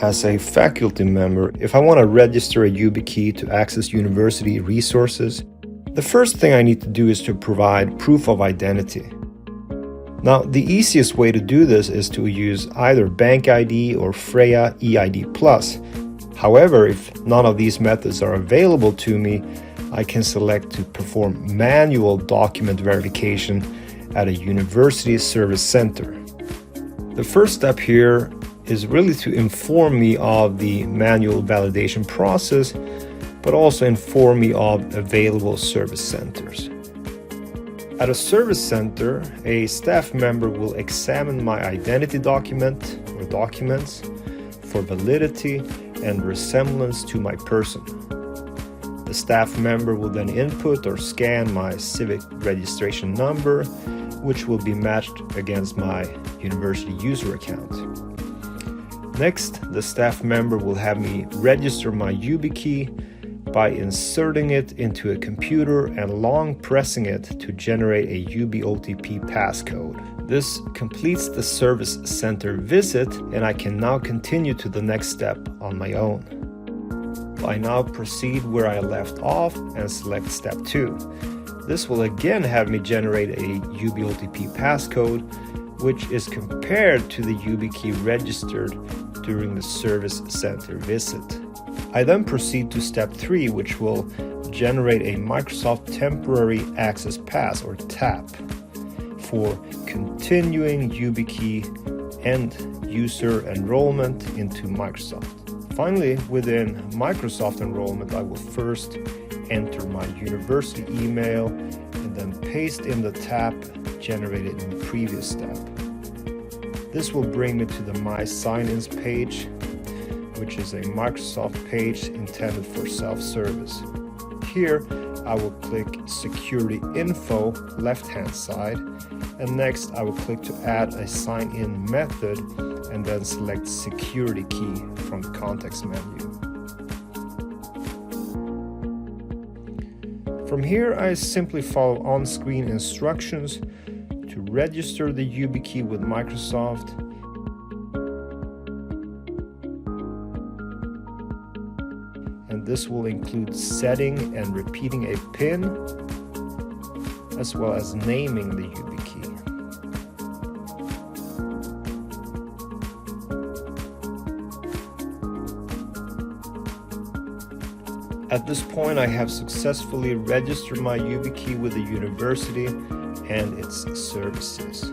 As a faculty member, if I want to register a YubiKey to access university resources, the first thing I need to do is to provide proof of identity. Now, the easiest way to do this is to use either BankID or Freya eID+. However, if none of these methods are available to me, I can select to perform manual document verification at a university service center. The first step here is really to inform me of the manual validation process, but also inform me of available service centers. At a service center, a staff member will examine my identity document or documents for validity and resemblance to my person. The staff member will then input or scan my civic registration number, which will be matched against my university user account. Next, the staff member will have me register my YubiKey by inserting it into a computer and long pressing it to generate a YubiOTP passcode. This completes the service center visit, and I can now continue to the next step on my own. I now proceed where I left off and select step 2. This will again have me generate a YubiOTP passcode, which is compared to the YubiKey registered during the service center visit. I then proceed to step 3, which will generate a Microsoft Temporary Access Pass, or TAP, for continuing YubiKey end user enrollment into Microsoft. Finally, within Microsoft enrollment, I will first enter my university email and then paste in the TAP generated in the previous step. This will bring me to the My Sign-ins page, which is a Microsoft page intended for self-service. Here, I will click Security Info, left-hand side, and next I will click to add a sign-in method and then select Security Key from the context menu. From here, I simply follow on-screen instructions to register the YubiKey with Microsoft, and this will include setting and repeating a PIN, as well as naming the YubiKey. At this point, I have successfully registered my YubiKey with the university and its services.